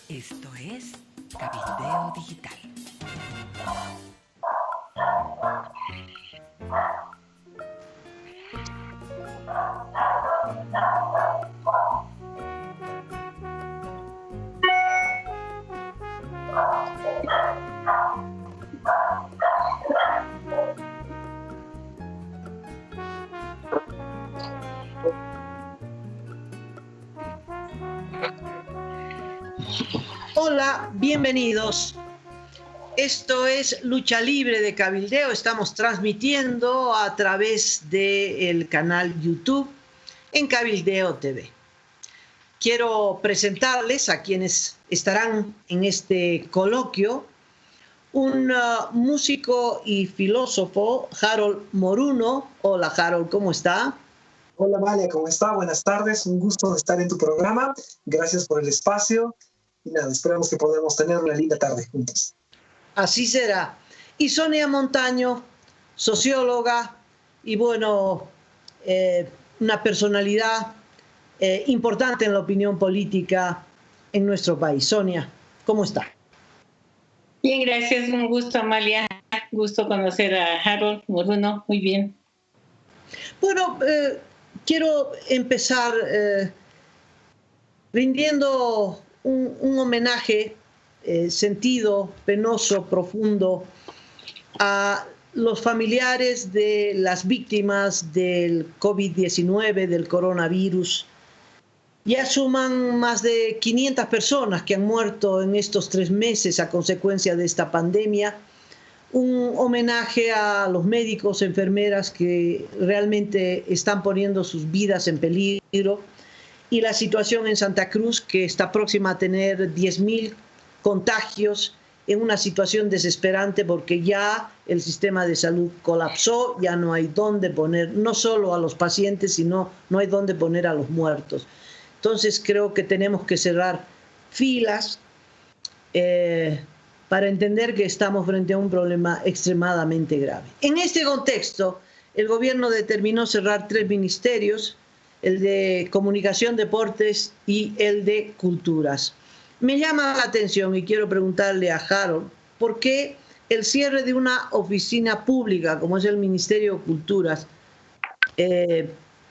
Esto es Cabildeo Digital. Hola, bienvenidos. Esto es Lucha Libre de Cabildeo. Estamos transmitiendo a través del canal YouTube en Cabildeo TV. Quiero presentarles a quienes estarán en este coloquio un músico y filósofo, Harold Moruno. Hola Harold, ¿cómo está? Hola Malia, ¿cómo está? Buenas tardes, un gusto de estar en tu programa. Gracias por el espacio. Y nada, esperamos que podamos tener una linda tarde juntos. Así será. Y Sonia Montaño, socióloga y bueno, una personalidad importante en la opinión política en nuestro país. Sonia, ¿cómo está? Bien, gracias. Un gusto, Amalia. Gusto conocer a Harold Moruno. Muy bien. Bueno, quiero empezar rindiendo un homenaje sentido, penoso, profundo a los familiares de las víctimas del COVID-19, del coronavirus. Ya suman más de 500 personas que han muerto en estos 3 meses a consecuencia de esta pandemia. Un homenaje a los médicos, enfermeras que realmente están poniendo sus vidas en peligro, y la situación en Santa Cruz, que está próxima a tener 10.000 contagios, en una situación desesperante porque ya el sistema de salud colapsó, ya no hay dónde poner, no solo a los pacientes, sino no hay dónde poner a los muertos. Entonces creo que tenemos que cerrar filas para entender que estamos frente a un problema extremadamente grave. En este contexto, el gobierno determinó cerrar 3 ministerios, el de Comunicación, Deportes y el de Culturas. Me llama la atención y quiero preguntarle a Harold, ¿por qué el cierre de una oficina pública como es el Ministerio de Culturas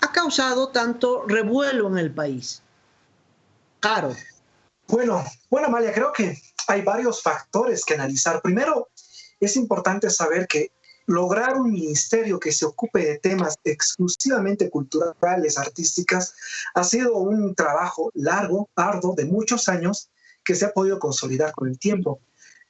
ha causado tanto revuelo en el país? Harold. Bueno, Amalia, creo que hay varios factores que analizar. Primero, es importante saber que lograr un ministerio que se ocupe de temas exclusivamente culturales, artísticas, ha sido un trabajo largo, arduo, de muchos años, que se ha podido consolidar con el tiempo.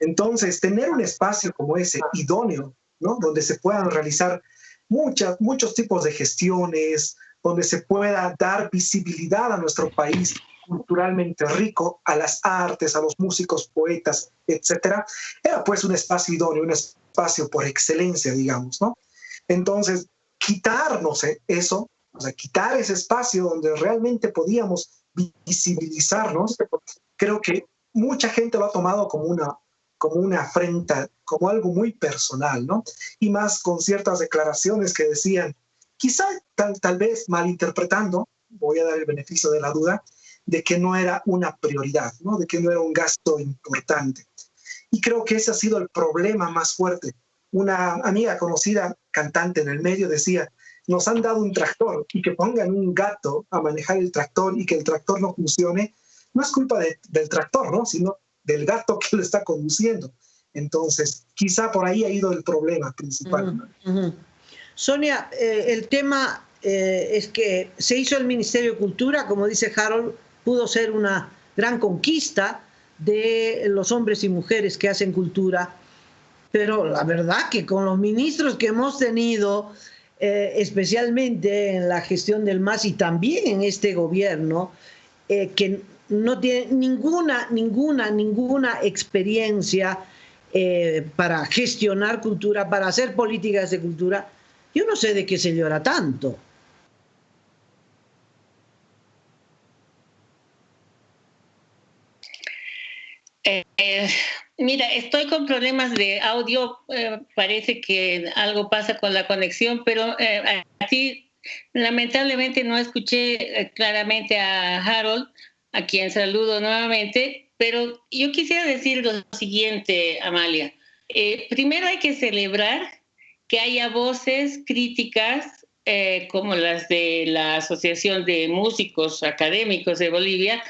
Entonces, tener un espacio como ese, idóneo, ¿no?, donde se puedan realizar muchos tipos de gestiones, donde se pueda dar visibilidad a nuestro país culturalmente rico, a las artes, a los músicos, poetas, etcétera, era pues un espacio idóneo, un espacio por excelencia, digamos, ¿no? Entonces, quitarnos eso, o sea, quitar ese espacio donde realmente podíamos visibilizarnos, creo que mucha gente lo ha tomado como una afrenta, como algo muy personal, ¿no? Y más con ciertas declaraciones que decían, quizá tal vez malinterpretando, voy a dar el beneficio de la duda, de que no era una prioridad, ¿no?, de que no era un gasto importante. Y creo que ese ha sido el problema más fuerte. Una amiga conocida, cantante en el medio, decía, nos han dado un tractor y que pongan un gato a manejar el tractor y que el tractor no funcione, no es culpa del tractor, ¿no?, sino del gato que lo está conduciendo. Entonces, quizá por ahí ha ido el problema principal. Sonia, el tema es que se hizo el Ministerio de Cultura, como dice Harold, pudo ser una gran conquista de los hombres y mujeres que hacen cultura, pero la verdad que con los ministros que hemos tenido, especialmente en la gestión del MAS y también en este gobierno, que no tiene ninguna experiencia para gestionar cultura, para hacer políticas de cultura, yo no sé de qué se llora tanto. Mira, estoy con problemas de audio, parece que algo pasa con la conexión, pero así Lamentablemente no escuché claramente a Harold, a quien saludo nuevamente, pero yo quisiera decir lo siguiente, Amalia. Primero hay que celebrar que haya voces críticas como las de la Asociación de Músicos Académicos de Bolivia,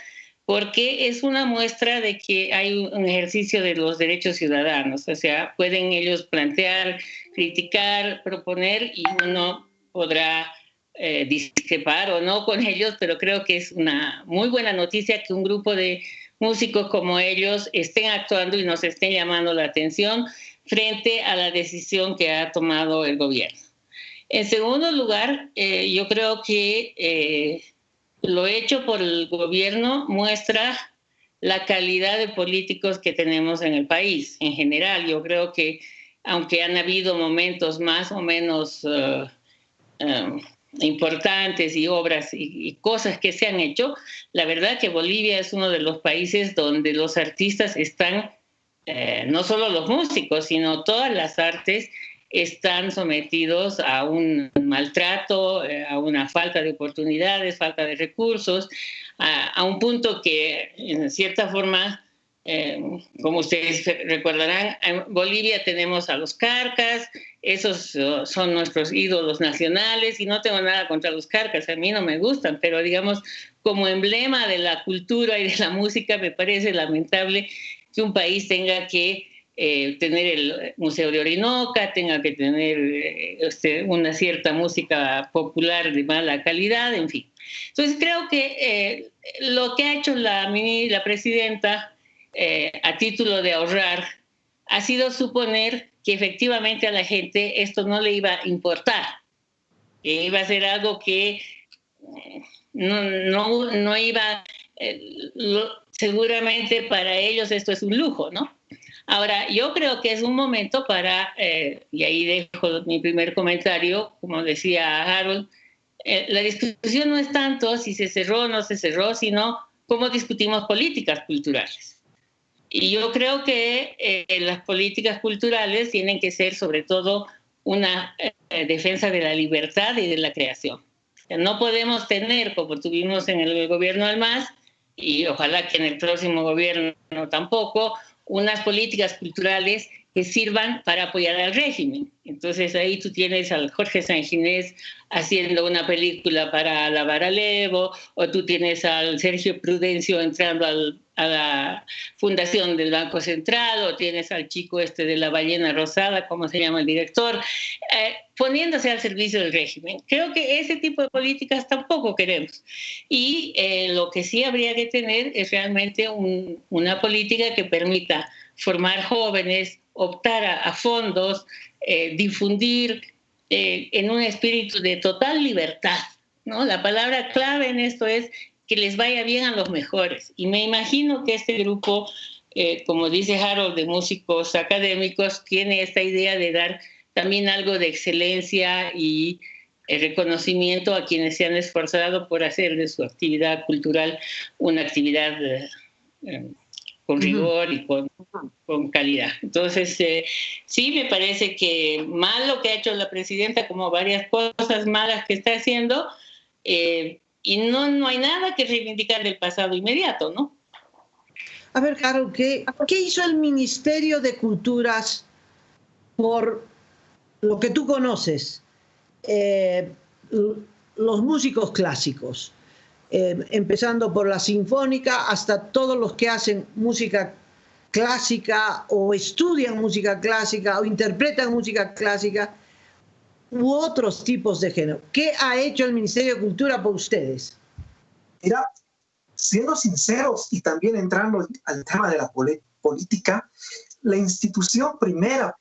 porque es una muestra de que hay un ejercicio de los derechos ciudadanos. O sea, pueden ellos plantear, criticar, proponer, y uno podrá discrepar o no con ellos, pero creo que es una muy buena noticia que un grupo de músicos como ellos estén actuando y nos estén llamando la atención frente a la decisión que ha tomado el gobierno. En segundo lugar, yo creo que lo hecho por el gobierno muestra la calidad de políticos que tenemos en el país en general. Yo creo que aunque han habido momentos más o menos importantes y obras y cosas que se han hecho, la verdad que Bolivia es uno de los países donde los artistas están, no solo los músicos, sino todas las artes están sometidos a un maltrato, a una falta de oportunidades, falta de recursos, a un punto que en cierta forma, como ustedes recordarán, en Bolivia tenemos a los carcas, esos son nuestros ídolos nacionales, y no tengo nada contra los carcas, a mí no me gustan, pero digamos, como emblema de la cultura y de la música, me parece lamentable que un país tenga que tener el Museo de Orinoca, tenga que tener una cierta música popular de mala calidad, en fin. Entonces creo que lo que ha hecho la presidenta a título de ahorrar ha sido suponer que efectivamente a la gente esto no le iba a importar, que iba a ser algo que no iba, seguramente para ellos esto es un lujo, ¿no? Ahora, yo creo que es un momento para, y ahí dejo mi primer comentario, como decía Harold, la discusión no es tanto si se cerró o no se cerró, sino cómo discutimos políticas culturales. Y yo creo que las políticas culturales tienen que ser sobre todo una defensa de la libertad y de la creación. O sea, no podemos tener, como tuvimos en el gobierno del MAS, y ojalá que en el próximo gobierno tampoco, unas políticas culturales que sirvan para apoyar al régimen. Entonces ahí tú tienes al Jorge Sanginés haciendo una película para alabar al Evo, o tú tienes al Sergio Prudencio entrando a la fundación del Banco Central, o tienes al chico de la ballena rosada, ¿cómo se llama el director? Poniéndose al servicio del régimen. Creo que ese tipo de políticas tampoco queremos. Y lo que sí habría que tener es realmente una política que permita formar jóvenes, optar a fondos, difundir en un espíritu de total libertad, ¿no? La palabra clave en esto es que les vaya bien a los mejores. Y me imagino que este grupo, como dice Harold, de músicos académicos, tiene esta idea de dar también algo de excelencia y reconocimiento a quienes se han esforzado por hacer de su actividad cultural una actividad con rigor y con calidad. Entonces, sí, me parece que mal lo que ha hecho la presidenta, como varias cosas malas que está haciendo, y no hay nada que reivindicar del pasado inmediato, ¿no? A ver, Harold, ¿qué hizo el Ministerio de Culturas por lo que tú conoces, los músicos clásicos? Empezando por la sinfónica hasta todos los que hacen música clásica o estudian música clásica o interpretan música clásica u otros tipos de género. ¿Qué ha hecho el Ministerio de Cultura por ustedes? Mira, siendo sinceros y también entrando al tema de la política, la institución primera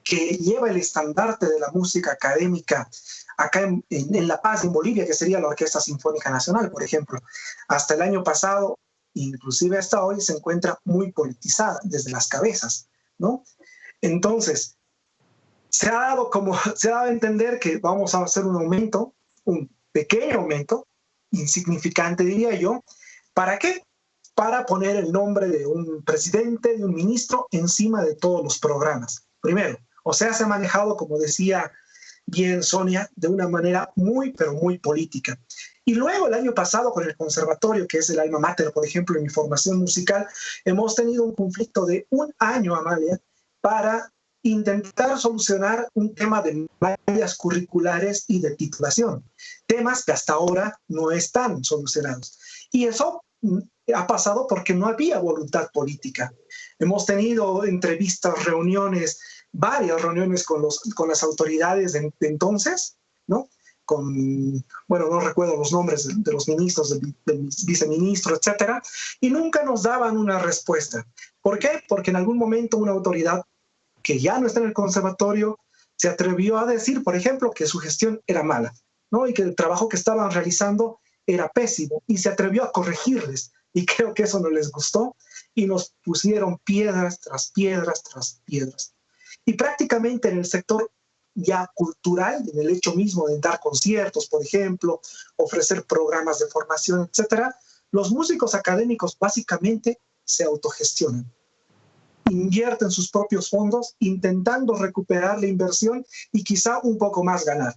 que lleva el estandarte de la música académica acá en La Paz, en Bolivia, que sería la Orquesta Sinfónica Nacional, por ejemplo, hasta el año pasado, inclusive hasta hoy, se encuentra muy politizada desde las cabezas, ¿no? Entonces, se ha dado a entender que vamos a hacer un aumento, un pequeño aumento, insignificante diría yo. ¿Para qué? Para poner el nombre de un presidente, de un ministro, encima de todos los programas. Primero, o sea, se ha manejado, como decía bien, Sonia, de una manera muy, pero muy política. Y luego el año pasado con el conservatorio, que es el alma mater, por ejemplo, en mi formación musical, hemos tenido un conflicto de un año, Amalia, para intentar solucionar un tema de mallas curriculares y de titulación, temas que hasta ahora no están solucionados. Y eso ha pasado porque no había voluntad política. Hemos tenido entrevistas, reuniones, varias reuniones con las autoridades de entonces, ¿no? Bueno, no recuerdo los nombres de los ministros, del viceministro, etcétera, y nunca nos daban una respuesta. ¿Por qué? Porque en algún momento una autoridad que ya no está en el conservatorio se atrevió a decir, por ejemplo, que su gestión era mala, ¿no? Y que el trabajo que estaban realizando era pésimo, y se atrevió a corregirles, y creo que eso no les gustó, y nos pusieron piedras tras piedras tras piedras. Y prácticamente en el sector ya cultural, en el hecho mismo de dar conciertos, por ejemplo, ofrecer programas de formación, etcétera, los músicos académicos básicamente se autogestionan, invierten sus propios fondos intentando recuperar la inversión y quizá un poco más ganar.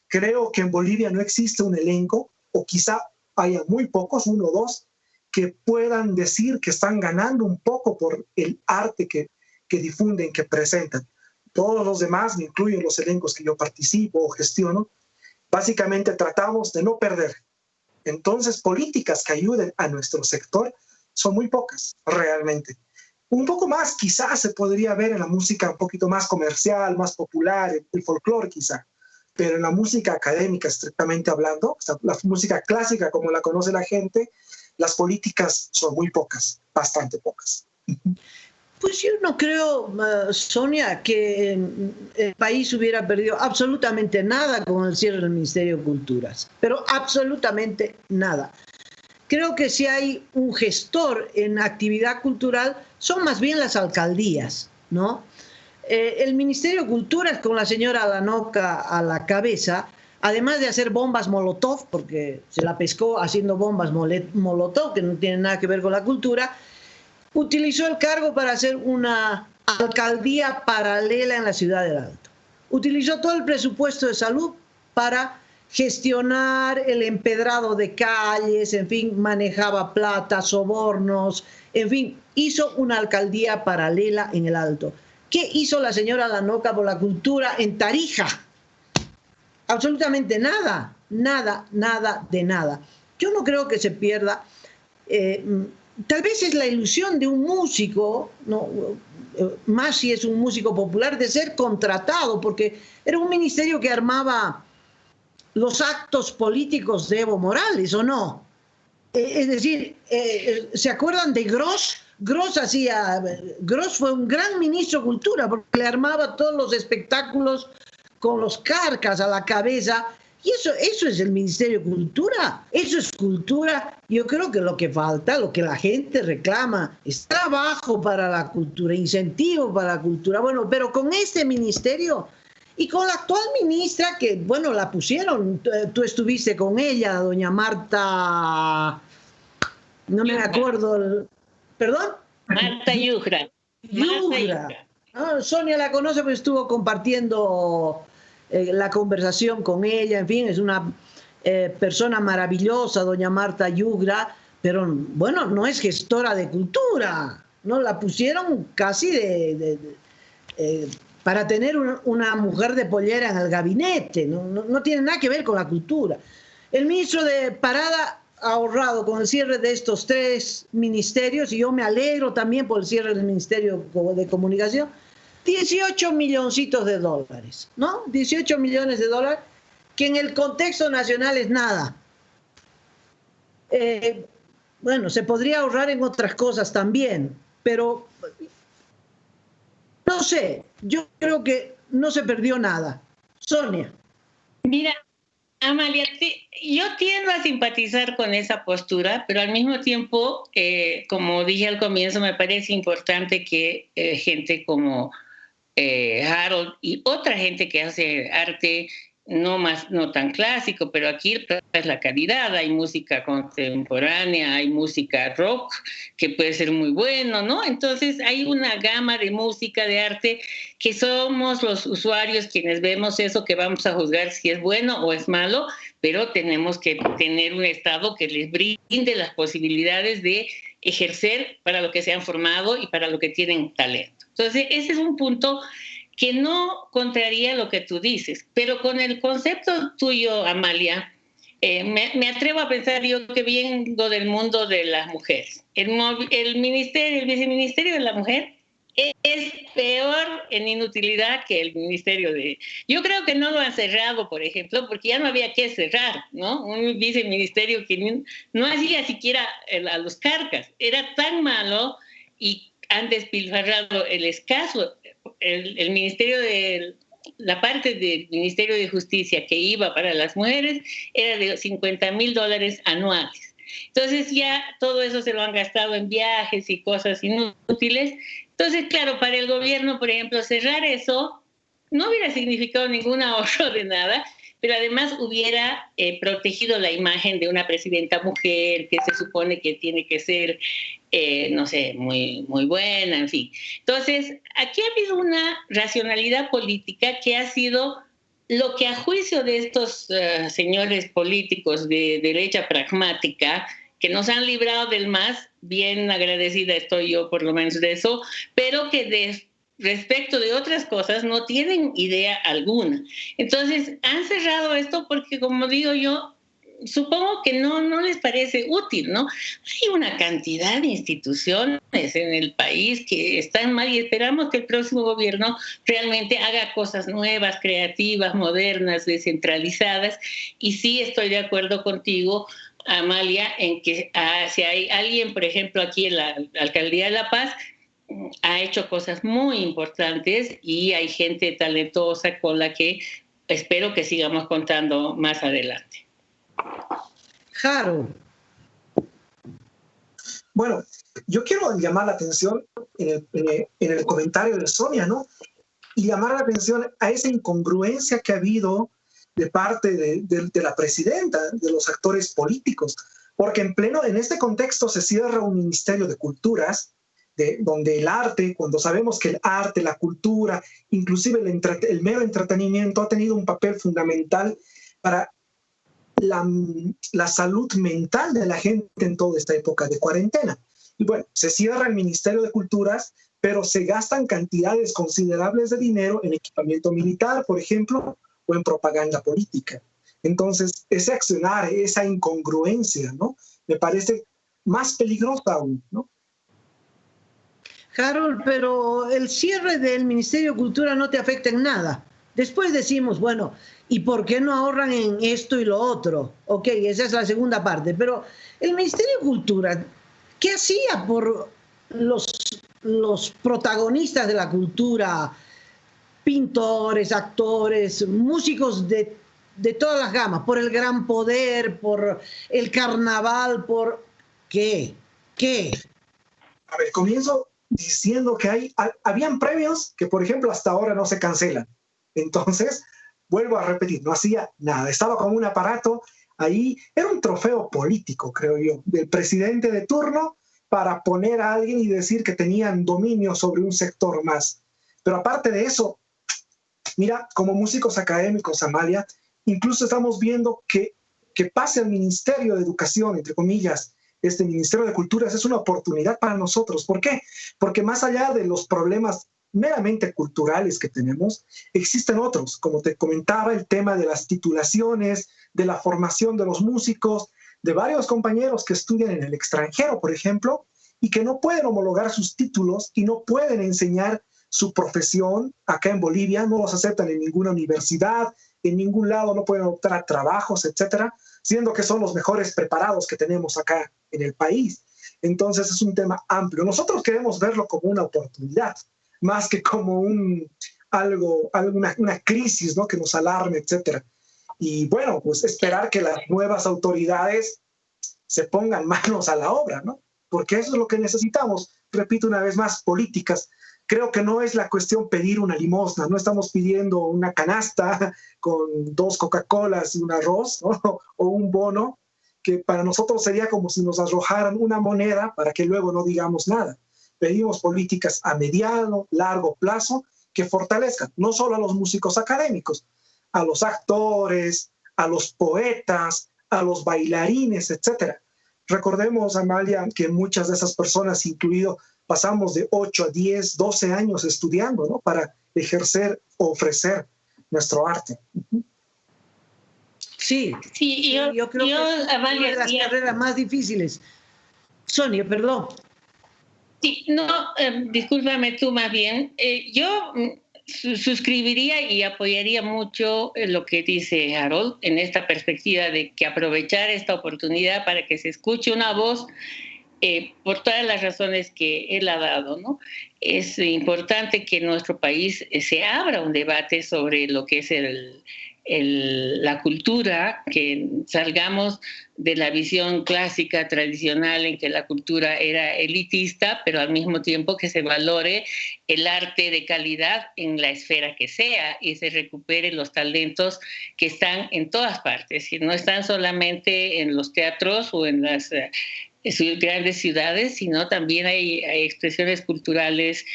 Creo que en Bolivia no existe un elenco, o quizá haya muy pocos, uno o dos, que puedan decir que están ganando un poco por el arte que difunden, que presentan. Todos los demás, me incluyo en los elencos que yo participo o gestiono, básicamente tratamos de no perder. Entonces, políticas que ayuden a nuestro sector son muy pocas, realmente. Un poco más quizás se podría ver en la música un poquito más comercial, más popular, el folclore quizá, pero en la música académica, estrictamente hablando, o sea, la música clásica como la conoce la gente, las políticas son muy pocas, bastante pocas. Pues yo no creo, Sonia, que el país hubiera perdido absolutamente nada con el cierre del Ministerio de Culturas, pero absolutamente nada. Creo que si hay un gestor en actividad cultural, son más bien las alcaldías, ¿no? El Ministerio de Culturas, con la señora Lanoca a la cabeza, además de hacer bombas Molotov, porque se la pescó haciendo bombas Molotov, que no tienen nada que ver con la cultura, utilizó el cargo para hacer una alcaldía paralela en la ciudad del Alto. Utilizó todo el presupuesto de salud para gestionar el empedrado de calles, en fin, manejaba plata, sobornos, en fin, hizo una alcaldía paralela en el Alto. ¿Qué hizo la señora Lanoca por la cultura en Tarija? Absolutamente nada, nada, nada de nada. Yo no creo que se pierda. Tal vez es la ilusión de un músico, ¿no? Más si es un músico popular, de ser contratado, porque era un ministerio que armaba los actos políticos de Evo Morales, ¿o no? Es decir, ¿se acuerdan de Gross? Gross fue un gran ministro de Cultura, porque le armaba todos los espectáculos con los carcas a la cabeza. Y eso es el Ministerio de Cultura, eso es cultura. Yo creo que lo que falta, lo que la gente reclama, es trabajo para la cultura, incentivo para la cultura. Bueno, pero con este ministerio y con la actual ministra, que, bueno, la pusieron, tú estuviste con ella, doña Marta, no me acuerdo, ¿perdón? Marta Yugra. Sonia la conoce, pues estuvo compartiendo la conversación con ella, en fin, es una persona maravillosa, doña Marta Yugra, pero bueno, no es gestora de cultura, ¿no? La pusieron casi para tener una mujer de pollera en el gabinete, no tiene nada que ver con la cultura. El ministro de Parada ha ahorrado con el cierre de estos 3 ministerios, y yo me alegro también por el cierre del Ministerio de Comunicación, 18 milloncitos de dólares, ¿no? 18 millones de dólares, que en el contexto nacional es nada. Bueno, se podría ahorrar en otras cosas también, pero no sé, yo creo que no se perdió nada. Sonia. Mira, Amalia, yo tiendo a simpatizar con esa postura, pero al mismo tiempo, como dije al comienzo, me parece importante que gente como Harold y otra gente que hace arte no tan clásico, pero aquí es la calidad. Hay música contemporánea, hay música rock, que puede ser muy bueno, ¿no? Entonces hay una gama de música, de arte, que somos los usuarios quienes vemos eso, que vamos a juzgar si es bueno o es malo, pero tenemos que tener un Estado que les brinde las posibilidades de ejercer para lo que se han formado y para lo que tienen talento. Entonces, ese es un punto que no contraría lo que tú dices, pero con el concepto tuyo, Amalia, me atrevo a pensar yo que vengo del mundo de las mujeres. El viceministerio de la mujer es peor en inutilidad que el ministerio de... Yo creo que no lo han cerrado, por ejemplo, porque ya no había que cerrar, ¿no? Un viceministerio que no hacía siquiera a los carcas. Era tan malo y han despilfarrado el escaso, el ministerio de... La parte del Ministerio de Justicia que iba para las mujeres era de $50,000 anuales. Entonces ya todo eso se lo han gastado en viajes y cosas inútiles. Entonces, claro, para el gobierno, por ejemplo, cerrar eso no hubiera significado ningún ahorro de nada, pero además hubiera protegido la imagen de una presidenta mujer que se supone que tiene que ser, no sé, muy, muy buena, en fin. Entonces, aquí ha habido una racionalidad política que ha sido lo que a juicio de estos señores políticos de derecha pragmática, que nos han librado del más, bien agradecida estoy yo por lo menos de eso, pero que respecto de otras cosas no tienen idea alguna. Entonces, han cerrado esto porque, como digo yo, supongo que no les parece útil, ¿no? Hay una cantidad de instituciones en el país que están mal y esperamos que el próximo gobierno realmente haga cosas nuevas, creativas, modernas, descentralizadas. Y sí estoy de acuerdo contigo, Amalia, en que si hay alguien, por ejemplo, aquí en la Alcaldía de La Paz, ha hecho cosas muy importantes y hay gente talentosa con la que espero que sigamos contando más adelante. Jaro. Bueno, yo quiero llamar la atención en el comentario de Sonia, ¿no? Y llamar la atención a esa incongruencia que ha habido de parte de la presidenta, de los actores políticos, porque en este contexto se cierra un Ministerio de Culturas, donde el arte, cuando sabemos que el arte, la cultura, inclusive el mero entretenimiento ha tenido un papel fundamental para la salud mental de la gente en toda esta época de cuarentena. Y bueno, se cierra el Ministerio de Culturas, pero se gastan cantidades considerables de dinero en equipamiento militar, por ejemplo, o en propaganda política. Entonces, ese accionar, esa incongruencia, ¿no? Me parece más peligrosa aún, ¿no? Harold, pero el cierre del Ministerio de Cultura no te afecta en nada. Después decimos, bueno, ¿y por qué no ahorran en esto y lo otro? Ok, esa es la segunda parte, pero el Ministerio de Cultura, ¿qué hacía por los protagonistas de la cultura? Pintores, actores, músicos de todas las gamas, por el gran poder, por el carnaval, por... ¿Qué? A ver, comienzo diciendo que habían premios que, por ejemplo, hasta ahora no se cancelan. Entonces, vuelvo a repetir, no hacía nada. Estaba como un aparato ahí. Era un trofeo político, creo yo, del presidente de turno para poner a alguien y decir que tenían dominio sobre un sector más. Pero aparte de eso, mira, como músicos académicos, Amalia, incluso estamos viendo que pase al Ministerio de Educación, entre comillas, este Ministerio de Culturas es una oportunidad para nosotros. ¿Por qué? Porque más allá de los problemas meramente culturales que tenemos, existen otros. Como te comentaba, el tema de las titulaciones, de la formación de los músicos, de varios compañeros que estudian en el extranjero, por ejemplo, y que no pueden homologar sus títulos y no pueden enseñar su profesión acá en Bolivia, no los aceptan en ninguna universidad, en ningún lado no pueden optar a trabajos, etcétera, siendo que son los mejores preparados que tenemos acá en el país. Entonces es un tema amplio. Nosotros queremos verlo como una oportunidad, más que como una crisis, ¿no? Que nos alarme, etcétera. Y bueno, pues esperar que las nuevas autoridades se pongan manos a la obra, ¿no? Porque eso es lo que necesitamos, repito una vez más, políticas. Creo que no es la cuestión pedir una limosna, no estamos pidiendo una canasta con 2 Coca-Colas y un arroz, ¿no? O un bono, que para nosotros sería como si nos arrojaran una moneda para que luego no digamos nada. Pedimos políticas a mediano, largo plazo que fortalezcan no solo a los músicos académicos, a los actores, a los poetas, a los bailarines, etc. Recordemos, Amalia, que muchas de esas personas, incluido, pasamos de 8 a 10, 12 años estudiando, ¿no? Para ejercer o ofrecer nuestro arte. Sí, Sí, yo creo que es Amalia, una de las carreras más difíciles. Sonia, perdón. Sí, no, discúlpame tú más bien. Yo suscribiría y apoyaría mucho lo que dice Harold en esta perspectiva de que aprovechar esta oportunidad para que se escuche una voz por todas las razones que él ha dado, ¿no? Es importante que en nuestro país se abra un debate sobre lo que es la cultura, que salgamos de la visión clásica, tradicional, en que la cultura era elitista, pero al mismo tiempo que se valore el arte de calidad en la esfera que sea y se recuperen los talentos que están en todas partes, y no están solamente en los teatros o en las grandes ciudades, sino también hay expresiones culturales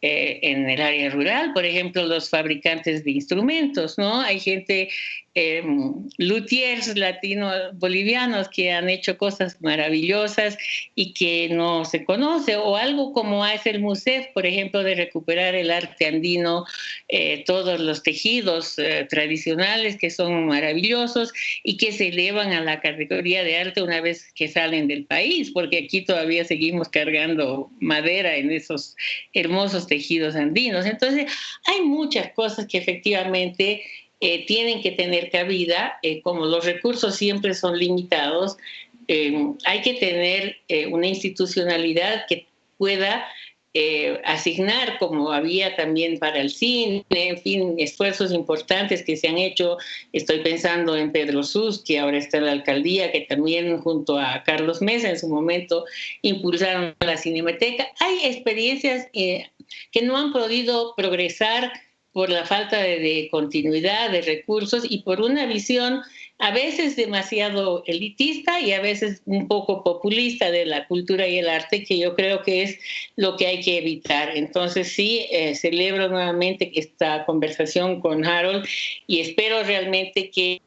en el área rural, por ejemplo, los fabricantes de instrumentos, ¿no? Hay gente, luthiers latino-bolivianos que han hecho cosas maravillosas y que no se conoce, o algo como hace el MUSEF, por ejemplo, de recuperar el arte andino, todos los tejidos tradicionales que son maravillosos y que se elevan a la categoría de arte una vez que salen del país, porque aquí todavía seguimos cargando madera en esos hermosos tejidos andinos. Entonces, hay muchas cosas que efectivamente tienen que tener cabida, como los recursos siempre son limitados, hay que tener una institucionalidad que pueda asignar, como había también para el cine, en fin, esfuerzos importantes que se han hecho. Estoy pensando en Pedro Sus, que ahora está en la alcaldía, que también junto a Carlos Mesa en su momento impulsaron la Cinemateca. Hay experiencias que no han podido progresar por la falta de continuidad, de recursos y por una visión a veces demasiado elitista y a veces un poco populista de la cultura y el arte, que yo creo que es lo que hay que evitar. Entonces sí, celebro nuevamente esta conversación con Harold y espero realmente que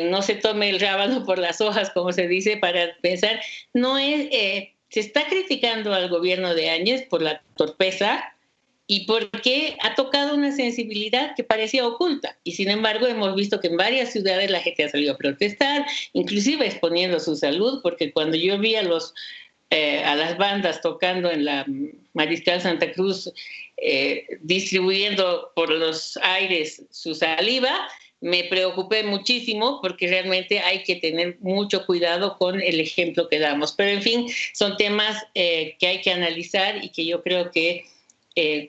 no se tome el rábano por las hojas, como se dice, para pensar, no es, se está criticando al gobierno de Áñez por la torpeza y porque ha tocado una sensibilidad que parecía oculta. Y sin embargo hemos visto que en varias ciudades la gente ha salido a protestar, inclusive exponiendo su salud, porque cuando yo vi a las bandas tocando en la Mariscal Santa Cruz, distribuyendo por los aires su saliva, me preocupé muchísimo porque realmente hay que tener mucho cuidado con el ejemplo que damos. Pero en fin, son temas que hay que analizar y que yo creo que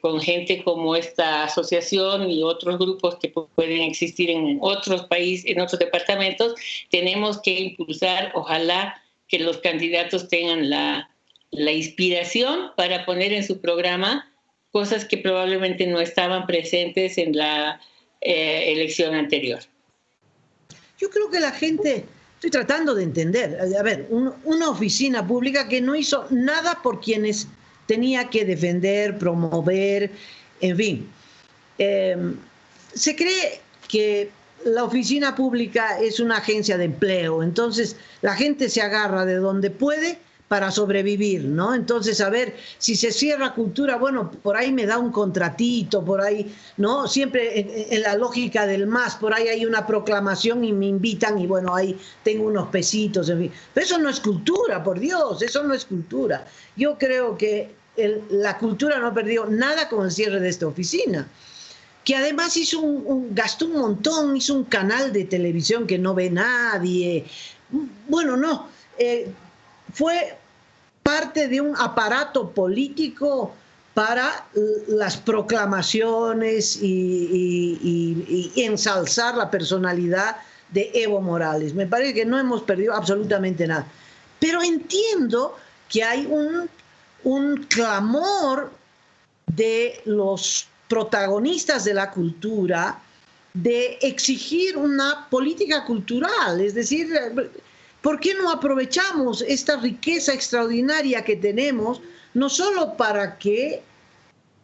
con gente como esta asociación y otros grupos que pueden existir en otros países, en otros departamentos, tenemos que impulsar, ojalá que los candidatos tengan la inspiración para poner en su programa cosas que probablemente no estaban presentes en la elección anterior. Yo creo que la gente, estoy tratando de entender, a ver, una oficina pública que no hizo nada por quienes tenía que defender, promover, en fin. Se cree que la oficina pública es una agencia de empleo, entonces la gente se agarra de donde puede para sobrevivir, ¿no? Entonces, a ver, si se cierra cultura, bueno, por ahí me da un contratito, por ahí, ¿no? Siempre en la lógica del más, por ahí hay una proclamación y me invitan y bueno, ahí tengo unos pesitos, en fin. Pero eso no es cultura, por Dios, eso no es cultura. Yo creo que la cultura no ha perdido nada con el cierre de esta oficina, que además gastó un montón, hizo un canal de televisión que no ve nadie. Bueno, no, fue parte de un aparato político para las proclamaciones y ensalzar la personalidad de Evo Morales. Me parece que no hemos perdido absolutamente nada. Pero entiendo que hay un clamor de los protagonistas de la cultura de exigir una política cultural. Es decir, ¿por qué no aprovechamos esta riqueza extraordinaria que tenemos, no solo para que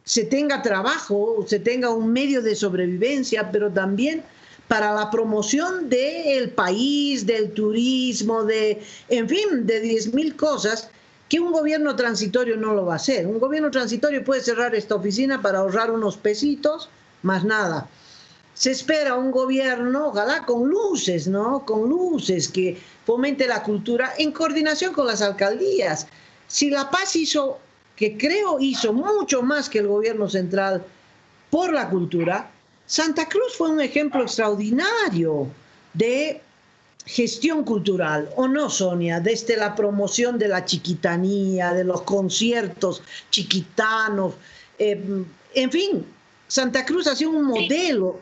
se tenga trabajo, se tenga un medio de sobrevivencia, pero también para la promoción del país, del turismo, en fin, de 10.000 cosas que un gobierno transitorio no lo va a hacer? Un gobierno transitorio puede cerrar esta oficina para ahorrar unos pesitos, más nada. Se espera un gobierno, ojalá con luces, ¿no? Con luces que fomente la cultura en coordinación con las alcaldías. Si La Paz hizo, que creo hizo mucho más que el gobierno central por la cultura, Santa Cruz fue un ejemplo extraordinario de gestión cultural, ¿o no, Sonia? Desde la promoción de la chiquitanía, de los conciertos chiquitanos, en fin, Santa Cruz ha sido un modelo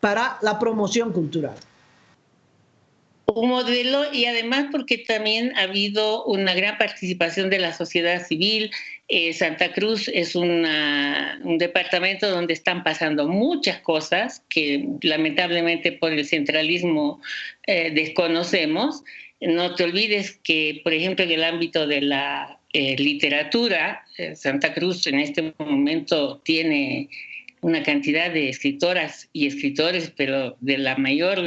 para la promoción cultural. Un modelo, y además porque también ha habido una gran participación de la sociedad civil. Santa Cruz es un departamento donde están pasando muchas cosas que lamentablemente por el centralismo desconocemos. No te olvides que, por ejemplo, en el ámbito de la literatura, Santa Cruz en este momento tiene una cantidad de escritoras y escritores, pero de la mayor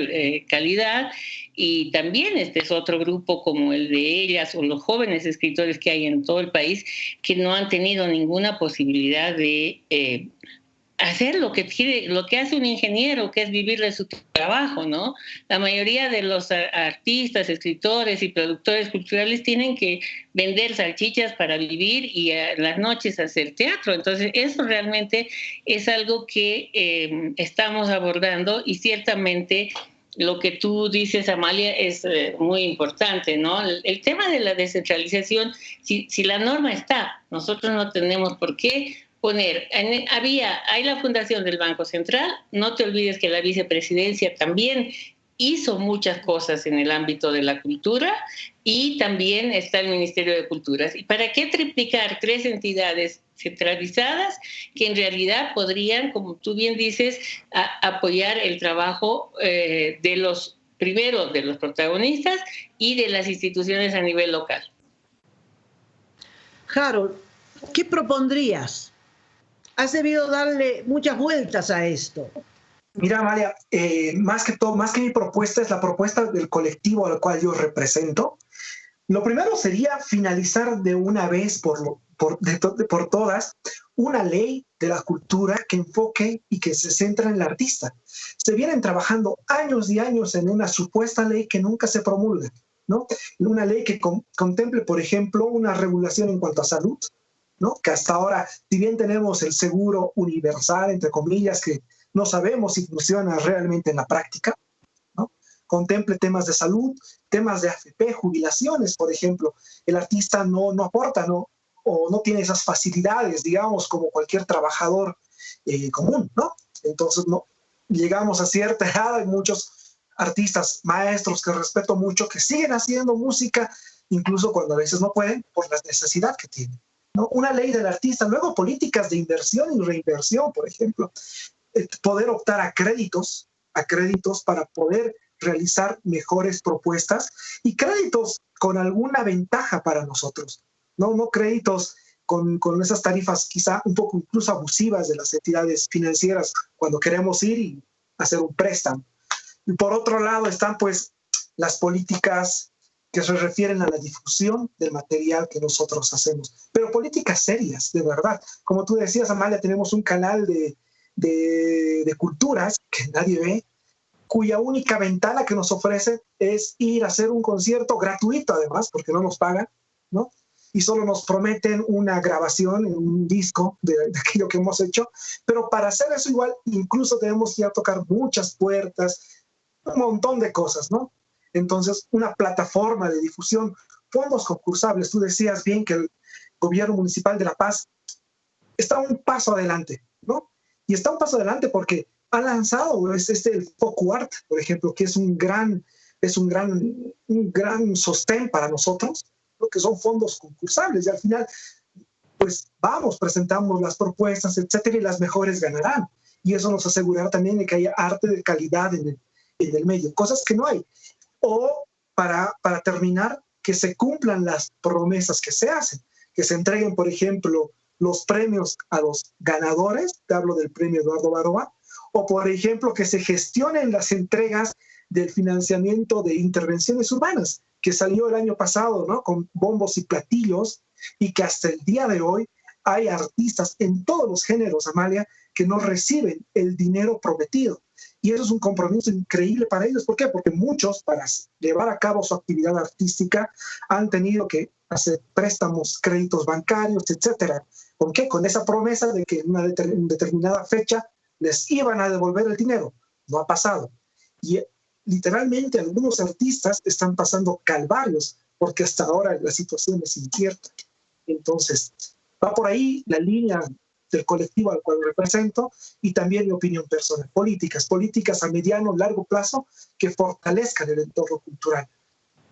calidad, y también este es otro grupo como el de ellas o los jóvenes escritores que hay en todo el país que no han tenido ninguna posibilidad de hacer lo que hace un ingeniero, que es vivir de su trabajo, ¿no? La mayoría de los artistas, escritores y productores culturales tienen que vender salchichas para vivir y en las noches hacer teatro. Entonces, eso realmente es algo que estamos abordando, y ciertamente lo que tú dices, Amalia, es muy importante, ¿no? El tema de la descentralización, si la norma está, nosotros no tenemos por qué poner. Hay la fundación del Banco Central, no te olvides que la vicepresidencia también hizo muchas cosas en el ámbito de la cultura, y también está el Ministerio de Culturas. ¿Y para qué triplicar 3 entidades centralizadas que en realidad podrían, como tú bien dices, apoyar el trabajo de los protagonistas y de las instituciones a nivel local? Harold, ¿qué propondrías? Has debido darle muchas vueltas a esto. Mira, Amalia, más que mi propuesta, es la propuesta del colectivo al cual yo represento. Lo primero sería finalizar de una vez por todas una ley de la cultura que enfoque y que se centre en el artista. Se vienen trabajando años y años en una supuesta ley que nunca se promulga, ¿no? Una ley que contemple, por ejemplo, una regulación en cuanto a salud, ¿no? Que hasta ahora, si bien tenemos el seguro universal, entre comillas, que no sabemos si funciona realmente en la práctica, ¿no? Contemple temas de salud, temas de AFP, jubilaciones, por ejemplo. El artista no aporta, ¿no? O no tiene esas facilidades, digamos, como cualquier trabajador común, ¿no? Entonces, no llegamos a cierta edad, hay muchos artistas, maestros que respeto mucho, que siguen haciendo música, incluso cuando a veces no pueden, por la necesidad que tienen, ¿no? Una ley del artista, luego políticas de inversión y reinversión, por ejemplo, poder optar a créditos para poder realizar mejores propuestas, y créditos con alguna ventaja para nosotros, no créditos con esas tarifas quizá un poco incluso abusivas de las entidades financieras cuando queremos ir y hacer un préstamo. Y por otro lado están pues las políticas que se refieren a la difusión del material que nosotros hacemos, pero políticas serias, de verdad. Como tú decías, Amalia, tenemos un canal de culturas que nadie ve, cuya única ventana que nos ofrece es ir a hacer un concierto gratuito, además, porque no nos pagan, ¿no? Y solo nos prometen una grabación en un disco de aquello que hemos hecho, pero para hacer eso igual incluso tenemos que ir a tocar muchas puertas, un montón de cosas, ¿no? Entonces, una plataforma de difusión, fondos concursables. Tú decías bien que el gobierno municipal de La Paz está un paso adelante, ¿no? Y está un paso adelante porque ha lanzado el FOCUART, por ejemplo, que es un gran sostén para nosotros, ¿no? Que son fondos concursables, y al final pues vamos, presentamos las propuestas, etcétera, y las mejores ganarán. Y eso nos asegurará también de que haya arte de calidad en el medio, cosas que no hay. O para terminar, que se cumplan las promesas que se hacen, que se entreguen, por ejemplo, los premios a los ganadores, te hablo del premio Eduardo Baroa, o por ejemplo, que se gestionen las entregas del financiamiento de intervenciones urbanas, que salió el año pasado, ¿no?, con bombos y platillos, y que hasta el día de hoy hay artistas en todos los géneros, Amalia, que no reciben el dinero prometido. Y eso es un compromiso increíble para ellos. ¿Por qué? Porque muchos, para llevar a cabo su actividad artística, han tenido que hacer préstamos, créditos bancarios, etcétera. ¿Con qué? Con esa promesa de que en una determinada fecha les iban a devolver el dinero. No ha pasado. Y literalmente algunos artistas están pasando calvarios porque hasta ahora la situación es incierta. Entonces, va por ahí la línea del colectivo al cual represento y también mi opinión personal. Políticas a mediano, largo plazo que fortalezcan el entorno cultural.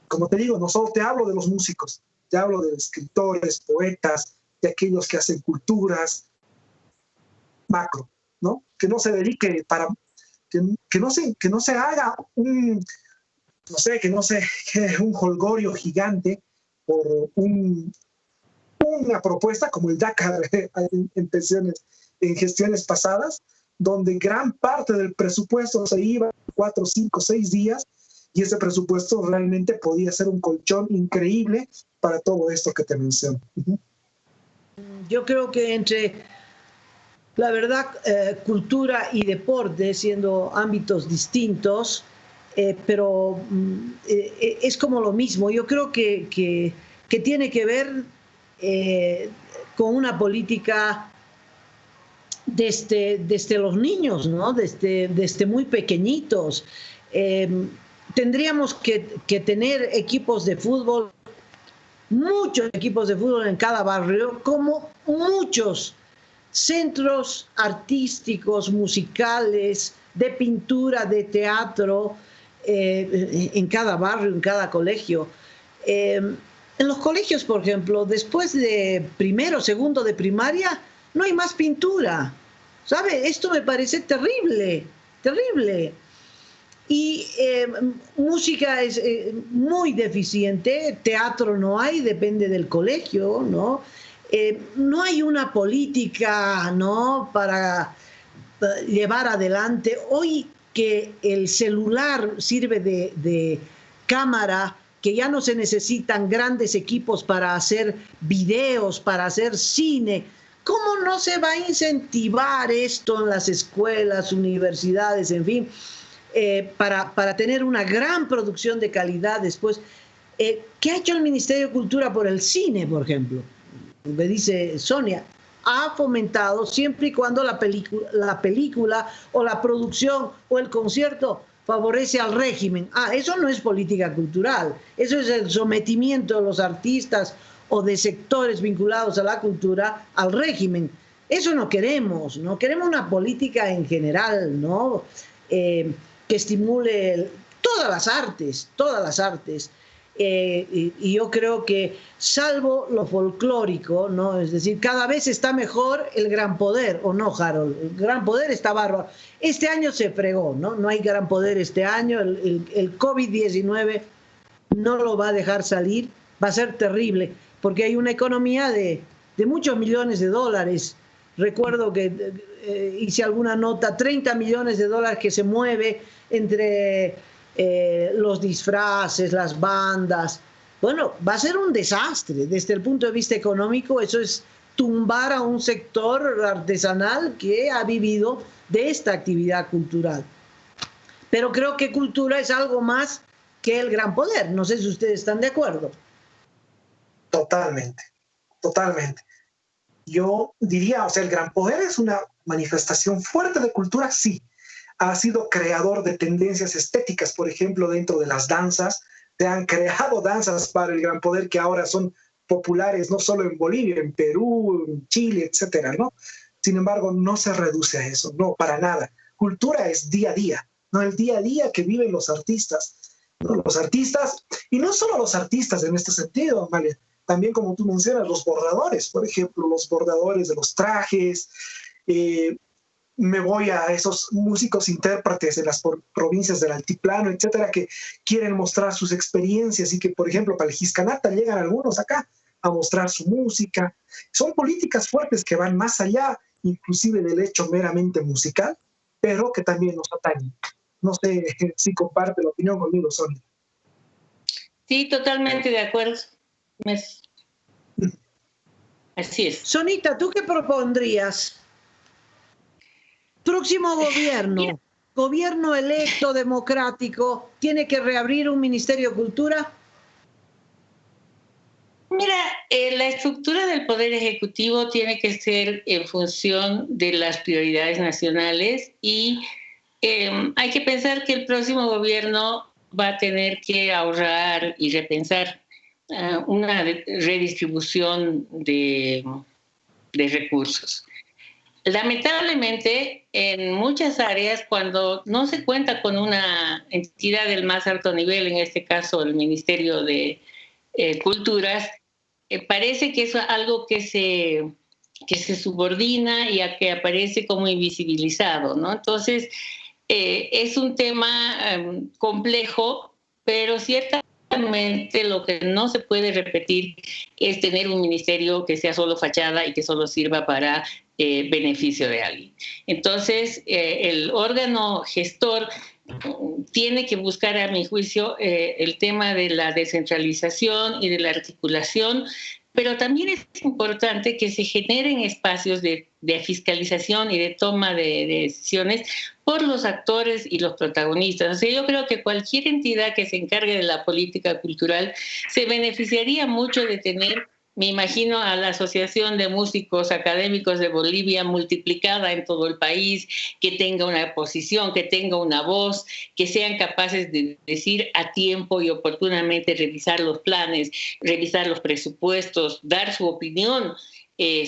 Como te digo, no solo te hablo de los músicos, te hablo de escritores, poetas, de aquellos que hacen culturas macro, ¿no? Que no se dedique que no se haga un jolgorio gigante por una propuesta como el Dakar en gestiones pasadas, donde gran parte del presupuesto se iba 4, 5, 6 días, y ese presupuesto realmente podía ser un colchón increíble para todo esto que te menciono. Yo creo que entre, la verdad, cultura y deporte, siendo ámbitos distintos, pero es como lo mismo. Yo creo que tiene que ver con una política desde los niños, ¿no? Desde muy pequeñitos. Tendríamos que tener equipos de fútbol, muchos equipos de fútbol en cada barrio, como muchos centros artísticos, musicales, de pintura, de teatro, en cada barrio, en cada colegio. En los colegios, por ejemplo, después de primero, segundo de primaria, no hay más pintura. ¿Sabe? Esto me parece terrible, terrible. Y música es muy deficiente, teatro no hay, depende del colegio, ¿no? No hay una política, ¿no?, para llevar adelante. Hoy que el celular sirve de cámara, que ya no se necesitan grandes equipos para hacer videos, para hacer cine, ¿cómo no se va a incentivar esto en las escuelas, universidades, en fin? Para tener una gran producción de calidad después. ¿Qué ha hecho el Ministerio de Cultura por el cine, por ejemplo? Me dice Sonia, ha fomentado siempre y cuando la película o la producción o el concierto favorece al régimen. Eso no es política cultural, eso es el sometimiento de los artistas o de sectores vinculados a la cultura al régimen. Eso no queremos, ¿no? Queremos una política en general, ¿no? Que estimule todas las artes. Y yo creo que, salvo lo folclórico, ¿no? Es decir, cada vez está mejor el Gran Poder, ¿o no, Harold? El Gran Poder está bárbaro. Este año se fregó, ¿no? No hay Gran Poder este año. El COVID-19 no lo va a dejar salir. Va a ser terrible, porque hay una economía de muchos millones de dólares. Recuerdo que hice alguna nota, 30 millones de dólares que se mueve entre los disfraces, las bandas. Bueno, va a ser un desastre. Desde el punto de vista económico, eso es tumbar a un sector artesanal que ha vivido de esta actividad cultural. Pero creo que cultura es algo más que el Gran Poder. No sé si ustedes están de acuerdo. Totalmente. Yo diría, o sea, el Gran Poder es una manifestación fuerte de cultura, sí. Ha sido creador de tendencias estéticas, por ejemplo, dentro de las danzas. Se han creado danzas para el Gran Poder que ahora son populares no solo en Bolivia, en Perú, en Chile, etcétera, ¿no? Sin embargo, no se reduce a eso, no, para nada. Cultura es día a día, ¿no? El día a día que viven los artistas, ¿no? Los artistas, y no solo los artistas en este sentido, Amalia, también, como tú mencionas, los bordadores, por ejemplo, los bordadores de los trajes. Me voy a esos músicos intérpretes de las provincias del altiplano, etcétera, que quieren mostrar sus experiencias y que, por ejemplo, para el Jiscanata llegan algunos acá a mostrar su música. Son políticas fuertes que van más allá, inclusive del hecho meramente musical, pero que también nos atañen. No sé si comparte la opinión conmigo, Sonia. Sí, totalmente de acuerdo. Así es. Sonita, ¿tú qué propondrías? Próximo gobierno, gobierno electo democrático, ¿tiene que reabrir un Ministerio de Cultura? Mira, la estructura del Poder Ejecutivo tiene que ser en función de las prioridades nacionales y hay que pensar que el próximo gobierno va a tener que ahorrar y repensar una redistribución de recursos. Lamentablemente, en muchas áreas, cuando no se cuenta con una entidad del más alto nivel, en este caso el Ministerio de Culturas, parece que es algo que se subordina y a que aparece como invisibilizado, ¿no? Entonces, es un tema complejo, pero ciertamente lo que no se puede repetir es tener un ministerio que sea solo fachada y que solo sirva para beneficio de alguien. Entonces, el órgano gestor tiene que buscar, a mi juicio, el tema de la descentralización y de la articulación, pero también es importante que se generen espacios de fiscalización y de toma de decisiones por los actores y los protagonistas. O sea, yo creo que cualquier entidad que se encargue de la política cultural se beneficiaría mucho de tener, me imagino, a la Asociación de Músicos Académicos de Bolivia multiplicada en todo el país, que tenga una posición, que tenga una voz, que sean capaces de decir a tiempo y oportunamente, revisar los planes, revisar los presupuestos, dar su opinión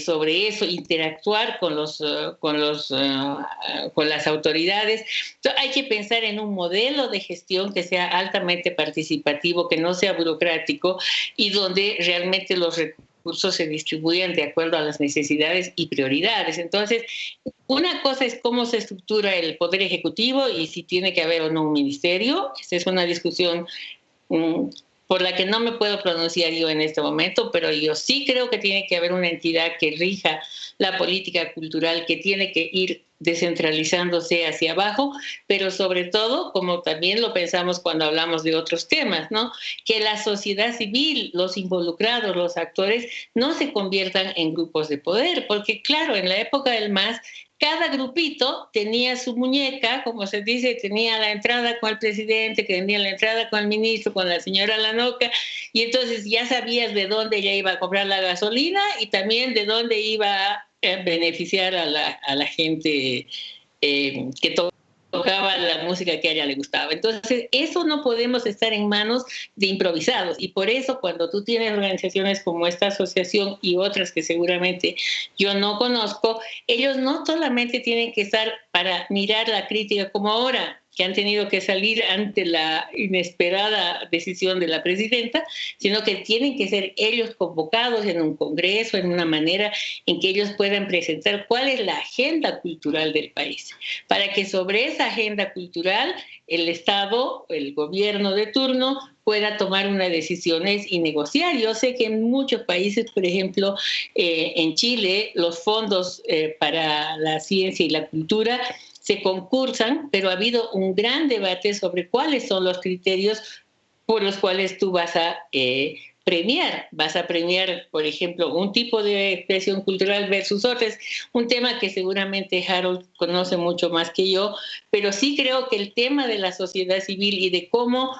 sobre eso, interactuar con las autoridades. Entonces, hay que pensar en un modelo de gestión que sea altamente participativo, que no sea burocrático y donde realmente los recursos se distribuyan de acuerdo a las necesidades y prioridades. Entonces, una cosa es cómo se estructura el Poder Ejecutivo y si tiene que haber o no un ministerio. Esa es una discusión por la que no me puedo pronunciar yo en este momento, pero yo sí creo que tiene que haber una entidad que rija la política cultural, que tiene que ir descentralizándose hacia abajo, pero sobre todo, como también lo pensamos cuando hablamos de otros temas, ¿no? Que la sociedad civil, los involucrados, los actores, no se conviertan en grupos de poder, porque claro, en la época del MAS, cada grupito tenía su muñeca, como se dice, tenía la entrada con el presidente, que tenía la entrada con el ministro, con la señora Lanoca, y entonces ya sabías de dónde ella iba a comprar la gasolina y también de dónde iba a beneficiar a la gente que tocaba la música que a ella le gustaba. Entonces, eso no podemos estar en manos de improvisados. Y por eso, cuando tú tienes organizaciones como esta asociación y otras que seguramente yo no conozco, ellos no solamente tienen que estar para mirar la crítica como ahora, que han tenido que salir ante la inesperada decisión de la presidenta, sino que tienen que ser ellos convocados en un congreso, en una manera en que ellos puedan presentar cuál es la agenda cultural del país, para que sobre esa agenda cultural el Estado, el gobierno de turno, pueda tomar unas decisiones y negociar. Yo sé que en muchos países, por ejemplo, en Chile, los fondos para la ciencia y la cultura se concursan, pero ha habido un gran debate sobre cuáles son los criterios por los cuales tú vas a premiar. Vas a premiar, por ejemplo, un tipo de expresión cultural versus otras, un tema que seguramente Harold conoce mucho más que yo, pero sí creo que el tema de la sociedad civil y de cómo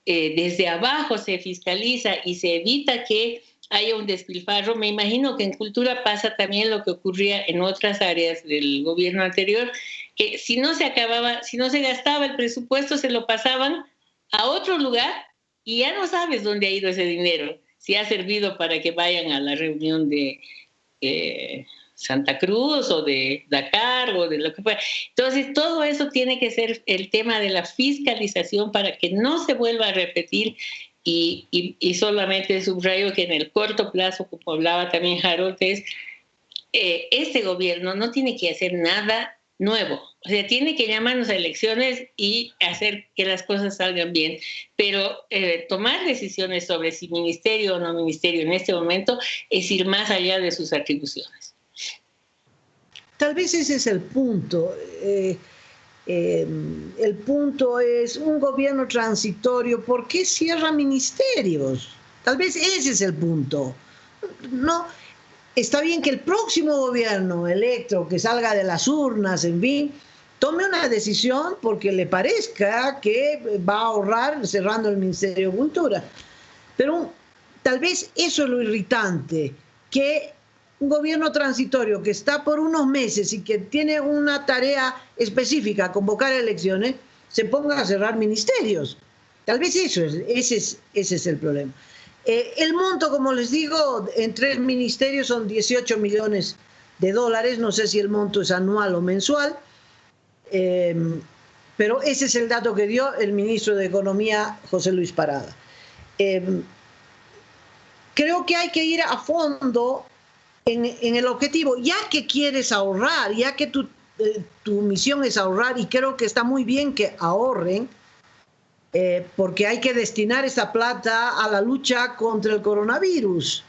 desde abajo se fiscaliza y se evita que haya un despilfarro. Me imagino que en cultura pasa también lo que ocurría en otras áreas del gobierno anterior, que si no se gastaba el presupuesto, se lo pasaban a otro lugar y ya no sabes dónde ha ido ese dinero, si ha servido para que vayan a la reunión de Santa Cruz o de Dakar o de lo que fuera. Entonces, todo eso tiene que ser el tema de la fiscalización para que no se vuelva a repetir y solamente subrayo que en el corto plazo, como hablaba también Harold, este gobierno no tiene que hacer nada nuevo. O sea, tiene que llamarnos a elecciones y hacer que las cosas salgan bien. Pero tomar decisiones sobre si ministerio o no ministerio en este momento es ir más allá de sus atribuciones. Tal vez ese es el punto. El punto es un gobierno transitorio. ¿Por qué cierra ministerios? Tal vez ese es el punto. No, está bien que el próximo gobierno electo, que salga de las urnas, en fin, tome una decisión porque le parezca que va a ahorrar cerrando el Ministerio de Cultura. Pero tal vez eso es lo irritante, que un gobierno transitorio que está por unos meses y que tiene una tarea específica, convocar elecciones, se ponga a cerrar ministerios. Tal vez ese es el problema. El monto, como les digo, en 3 ministerios son 18 millones de dólares. No sé si el monto es anual o mensual, pero ese es el dato que dio el ministro de Economía, José Luis Parada. Creo que hay que ir a fondo en el objetivo, ya que quieres ahorrar, ya que tu misión es ahorrar, y creo que está muy bien que ahorren, porque hay que destinar esa plata a la lucha contra el coronavirus.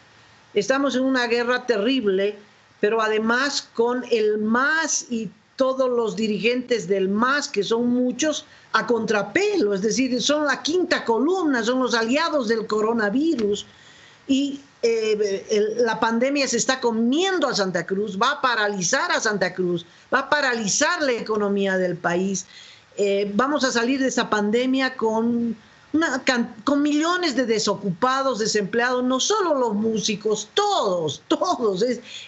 Estamos en una guerra terrible, pero además con el MAS y todos los dirigentes del MAS, que son muchos, a contrapelo, es decir, son la quinta columna, son los aliados del coronavirus, y la pandemia se está comiendo a Santa Cruz, va a paralizar a Santa Cruz, va a paralizar la economía del país. Vamos a salir de esa pandemia con millones de desocupados, desempleados, no solo los músicos, todos.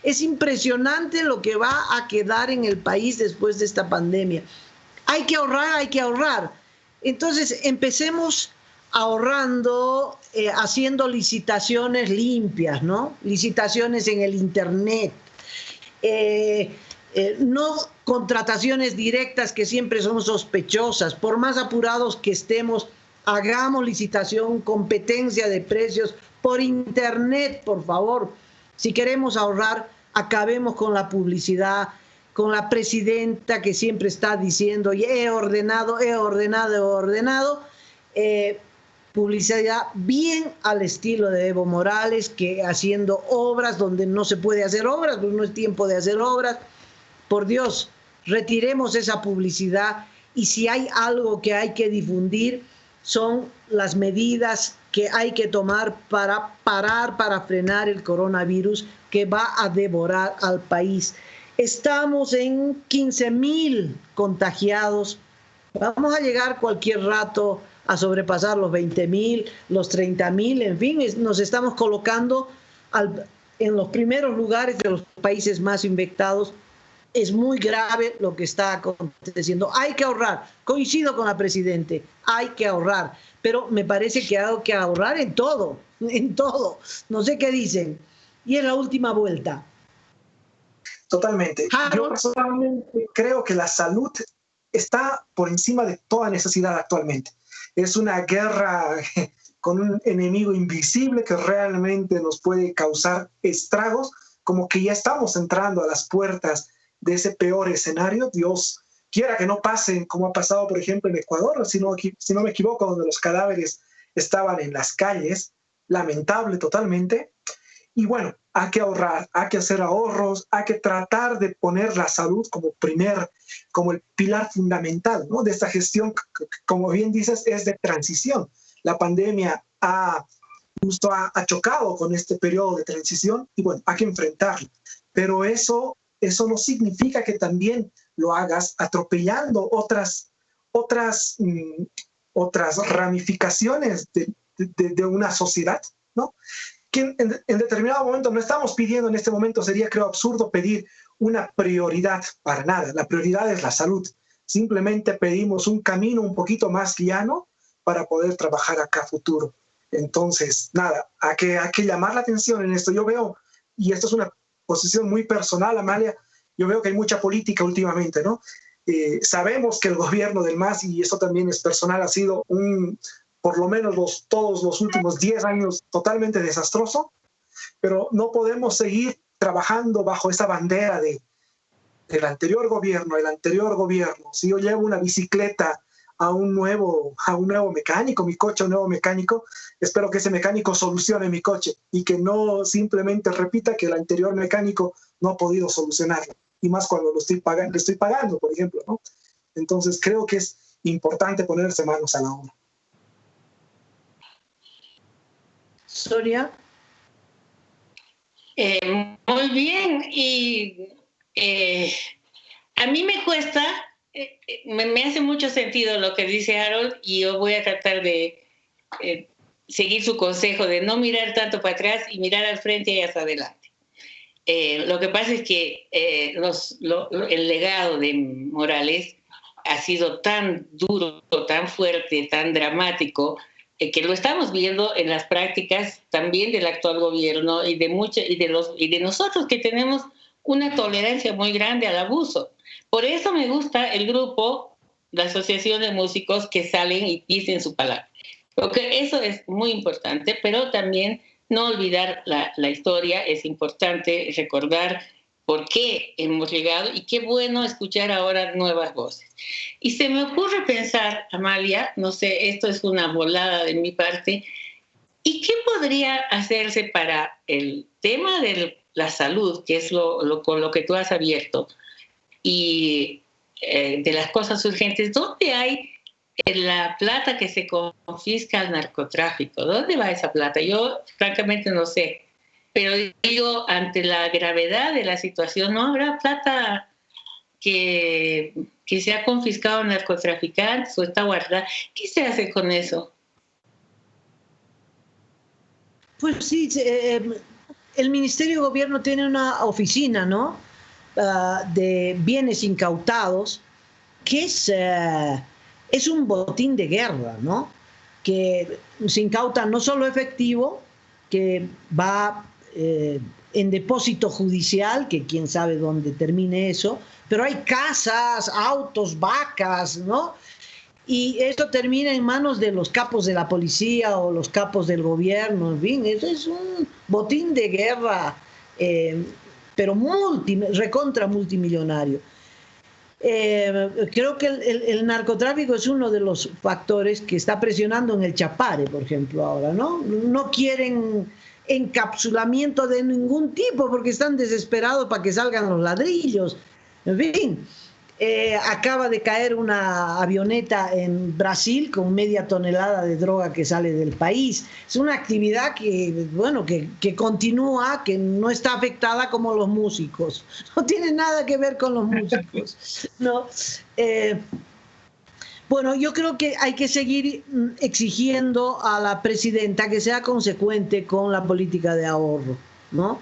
Es impresionante lo que va a quedar en el país después de esta pandemia. Hay que ahorrar. Entonces, empecemos ahorrando, haciendo licitaciones limpias, ¿no? Licitaciones en el Internet. No contrataciones directas que siempre son sospechosas. Por más apurados que estemos, hagamos licitación, competencia de precios por Internet, por favor. Si queremos ahorrar, acabemos con la publicidad, con la presidenta que siempre está diciendo, he ordenado. Publicidad bien al estilo de Evo Morales, que haciendo obras donde no se puede hacer obras, pues no es tiempo de hacer obras. Por Dios, retiremos esa publicidad, y si hay algo que hay que difundir son las medidas que hay que tomar para parar, para frenar el coronavirus que va a devorar al país. Estamos en 15,000 contagiados. Vamos a llegar cualquier rato a sobrepasar los 20,000, los 30,000, en fin, nos estamos colocando en los primeros lugares de los países más infectados. Es muy grave lo que está aconteciendo. Hay que ahorrar. Coincido con la presidenta, hay que ahorrar, pero me parece que hay que ahorrar en todo. No sé qué dicen. Y es la última vuelta. Totalmente. Yo personalmente creo que la salud está por encima de toda necesidad actualmente. Es una guerra con un enemigo invisible que realmente nos puede causar estragos, como que ya estamos entrando a las puertas de ese peor escenario. Dios quiera que no pase como ha pasado, por ejemplo, en Ecuador, si no me equivoco, donde los cadáveres estaban en las calles. Lamentable totalmente. Y bueno, hay que ahorrar, hay que hacer ahorros, hay que tratar de poner la salud como el pilar fundamental, ¿no?, de esta gestión, como bien dices, es de transición. La pandemia ha chocado con este periodo de transición y bueno, hay que enfrentarlo. Pero eso no significa que también lo hagas atropellando otras ramificaciones de una sociedad, ¿no? Que en determinado momento no estamos pidiendo, en este momento sería, creo, absurdo pedir una prioridad para nada. La prioridad es la salud. Simplemente pedimos un camino un poquito más llano para poder trabajar acá a futuro. Entonces, nada, hay que llamar la atención en esto. Yo veo, y esto es una posición muy personal, Amalia, yo veo que hay mucha política últimamente, ¿no? Sabemos que el gobierno del MAS, y eso también es personal, ha sido por lo menos todos los últimos 10 años totalmente desastroso, pero no podemos seguir trabajando bajo esa bandera del anterior gobierno, el anterior gobierno. Si yo llevo una bicicleta a un nuevo mecánico, mi coche a un nuevo mecánico, espero que ese mecánico solucione mi coche y que no simplemente repita que el anterior mecánico no ha podido solucionarlo, y más cuando lo estoy pagando, por ejemplo, ¿no? Entonces creo que es importante ponerse manos a la obra. Sonia. Muy bien, y a mí me cuesta, me hace mucho sentido lo que dice Harold, y yo voy a tratar de seguir su consejo de no mirar tanto para atrás y mirar al frente y hacia adelante. Lo que pasa es que el legado de Morales ha sido tan duro, tan fuerte, tan dramático, que lo estamos viendo en las prácticas también del actual gobierno y de nosotros, que tenemos una tolerancia muy grande al abuso. Por eso me gusta el grupo, la Asociación de Músicos, que salen y dicen su palabra. Porque eso es muy importante, pero también no olvidar la historia. Es importante recordar por qué hemos llegado, y qué bueno escuchar ahora nuevas voces. Y se me ocurre pensar, Amalia, no sé, esto es una volada de mi parte, ¿y qué podría hacerse para el tema de la salud, que es con lo que tú has abierto, y de las cosas urgentes? ¿Dónde hay la plata que se confisca al narcotráfico? ¿Dónde va esa plata? Yo francamente no sé, pero digo, ante la gravedad de la situación, ¿no habrá plata que se ha confiscado a narcotraficantes o está guardada? ¿Qué se hace con eso? Pues sí, el Ministerio de Gobierno tiene una oficina, ¿no? De bienes incautados, que es un botín de guerra, ¿no? Que se incauta no solo efectivo, que va en depósito judicial, que quién sabe dónde termine eso, pero hay casas, autos, vacas, ¿no? Y esto termina en manos de los capos de la policía o los capos del gobierno. En fin, eso es un botín de guerra, pero recontra multimillonario. Creo que el narcotráfico es uno de los factores que está presionando en el Chapare, por ejemplo, ahora, ¿no? No quieren encapsulamiento de ningún tipo porque están desesperados para que salgan los ladrillos. En fin, acaba de caer una avioneta en Brasil con media tonelada de droga que sale del país. Es una actividad que continúa, que no está afectada como los músicos. No tiene nada que ver con los músicos, ¿no? Bueno, yo creo que hay que seguir exigiendo a la presidenta que sea consecuente con la política de ahorro, ¿no?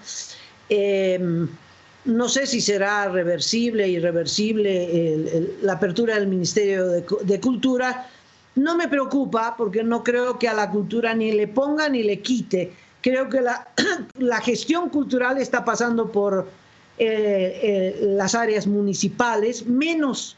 No sé si será reversible, irreversible la apertura del Ministerio de Cultura. No me preocupa, porque no creo que a la cultura ni le ponga ni le quite. Creo que la gestión cultural está pasando por las áreas municipales, menos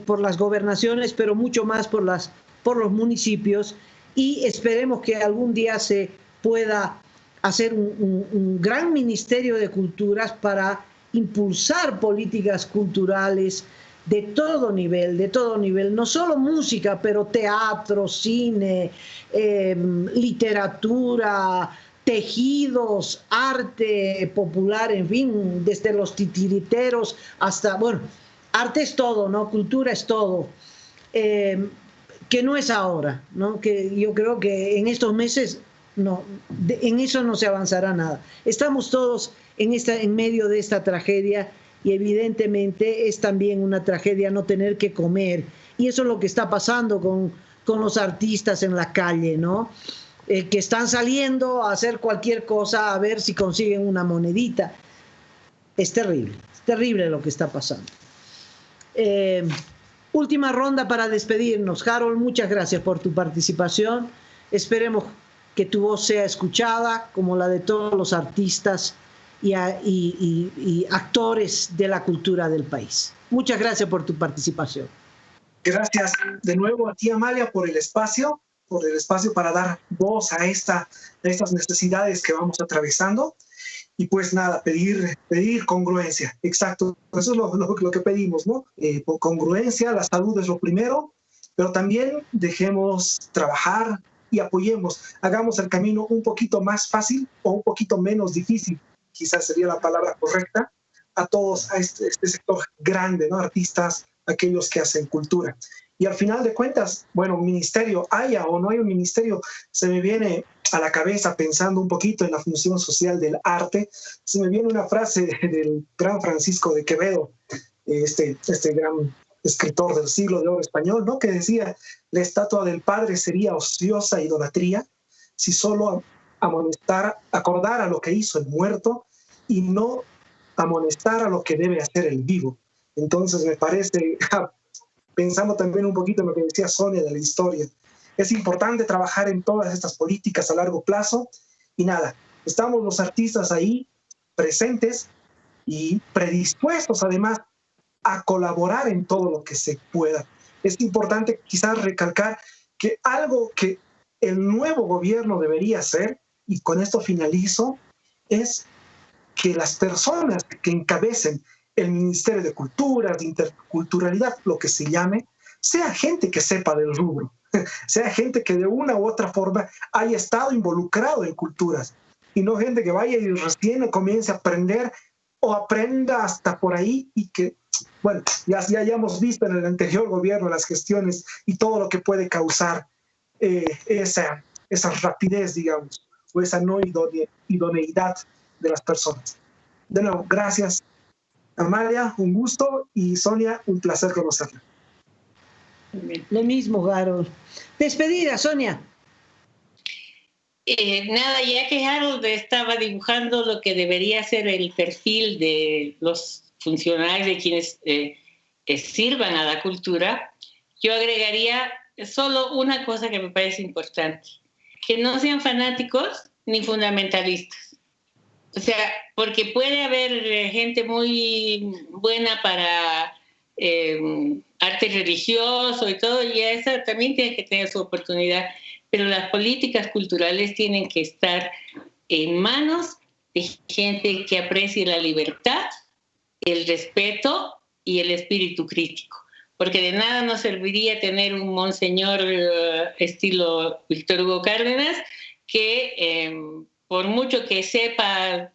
por las gobernaciones, pero mucho más por los municipios, y esperemos que algún día se pueda hacer un gran ministerio de culturas para impulsar políticas culturales de todo nivel, no solo música, pero teatro, cine, literatura, tejidos, arte popular, en fin, desde los titiriteros hasta, bueno, arte es todo, ¿no? Cultura es todo, que no es ahora, ¿no? Que yo creo que en estos meses no, en eso no se avanzará nada. Estamos todos en medio de esta tragedia, y evidentemente es también una tragedia no tener que comer, y eso es lo que está pasando con los artistas en la calle, ¿no? Que están saliendo a hacer cualquier cosa a ver si consiguen una monedita. Es terrible lo que está pasando. Última ronda para despedirnos. Harold, muchas gracias por tu participación. Esperemos que tu voz sea escuchada, como la de todos los artistas y actores de la cultura del país. Muchas gracias por tu participación. Gracias de nuevo a ti, Amalia, por el espacio, por el espacio para dar voz a estas necesidades que vamos atravesando. Y pues nada, pedir congruencia, exacto, eso es lo que pedimos, ¿no? Por congruencia, la salud es lo primero, pero también dejemos trabajar y apoyemos, hagamos el camino un poquito más fácil o un poquito menos difícil, quizás sería la palabra correcta, a todos, a este sector grande, ¿no? Artistas, aquellos que hacen cultura. Y al final de cuentas, bueno, un ministerio, haya o no hay un ministerio, se me viene a la cabeza pensando un poquito en la función social del arte, se me viene una frase del gran Francisco de Quevedo, este gran escritor del siglo de oro español, ¿no? Que decía, la estatua del padre sería ociosa idolatría si solo acordara lo que hizo el muerto y no amonestar a lo que debe hacer el vivo. Entonces me parece, pensando también un poquito en lo que decía Sonia de la historia, es importante trabajar en todas estas políticas a largo plazo y nada, estamos los artistas ahí presentes y predispuestos además a colaborar en todo lo que se pueda. Es importante quizás recalcar que algo que el nuevo gobierno debería hacer, y con esto finalizo, es que las personas que encabecen el Ministerio de Cultura, de Interculturalidad, lo que se llame, sea gente que sepa del rubro, sea gente que de una u otra forma haya estado involucrado en culturas, y no gente que vaya y recién comience a aprender o aprenda hasta por ahí y que, bueno, ya hayamos visto en el anterior gobierno las gestiones y todo lo que puede causar esa rapidez, digamos, o esa no idoneidad de las personas. De nuevo, gracias, Amalia, un gusto, y Sonia, un placer conocerla. Lo mismo, Harold. Despedida, Sonia. Nada, ya que Harold estaba dibujando lo que debería ser el perfil de los funcionarios, de quienes sirvan a la cultura, yo agregaría solo una cosa que me parece importante, que no sean fanáticos ni fundamentalistas. O sea, porque puede haber gente muy buena para arte religioso y todo, y esa también tiene que tener su oportunidad, pero las políticas culturales tienen que estar en manos de gente que aprecie la libertad, el respeto y el espíritu crítico. Porque de nada nos serviría tener un monseñor estilo Víctor Hugo Cárdenas que por mucho que sepa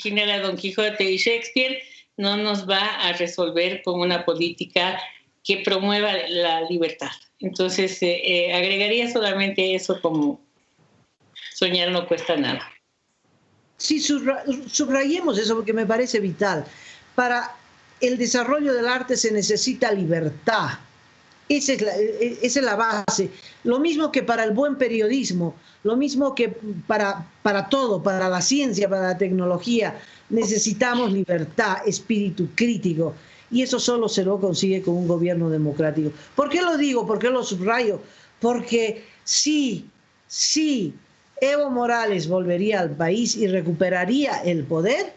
quién era Don Quijote y Shakespeare, no nos va a resolver con una política que promueva la libertad. Entonces, agregaría solamente eso, como soñar no cuesta nada. Sí, subrayemos eso porque me parece vital. Para el desarrollo del arte se necesita libertad. Esa es la base. Lo mismo que para el buen periodismo, lo mismo que para todo, para la ciencia, para la tecnología, necesitamos libertad, espíritu crítico. Y eso solo se lo consigue con un gobierno democrático. ¿Por qué lo digo? ¿Por qué lo subrayo? Porque sí, Evo Morales volvería al país y recuperaría el poder,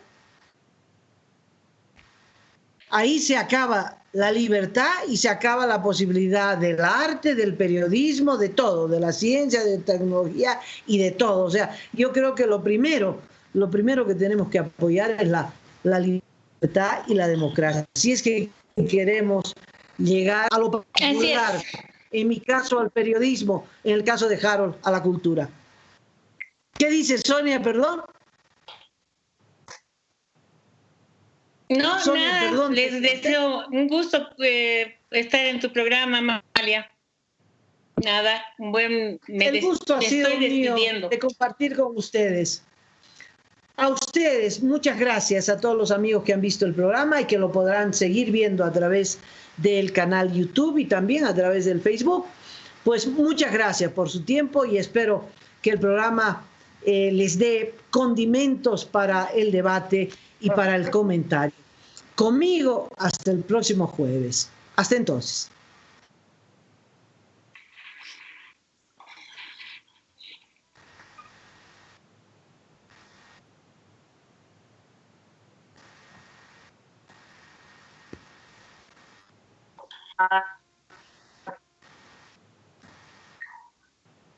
ahí se acaba la libertad y se acaba la posibilidad del arte, del periodismo, de todo, de la ciencia, de tecnología y de todo. O sea, yo creo que lo primero que tenemos que apoyar es la libertad y la democracia. Si es que queremos llegar a lo popular, en mi caso al periodismo, en el caso de Harold, a la cultura. ¿Qué dice Sonia, perdón? No, Sonia, nada, perdón. les deseo un gusto estar en tu programa, Amalia. Nada, El gusto ha sido mío de compartir con ustedes. A ustedes, muchas gracias a todos los amigos que han visto el programa y que lo podrán seguir viendo a través del canal YouTube y también a través del Facebook. Pues muchas gracias por su tiempo y espero que el programa les dé condimentos para el debate y para el comentario. Conmigo hasta el próximo jueves. Hasta entonces. Ah.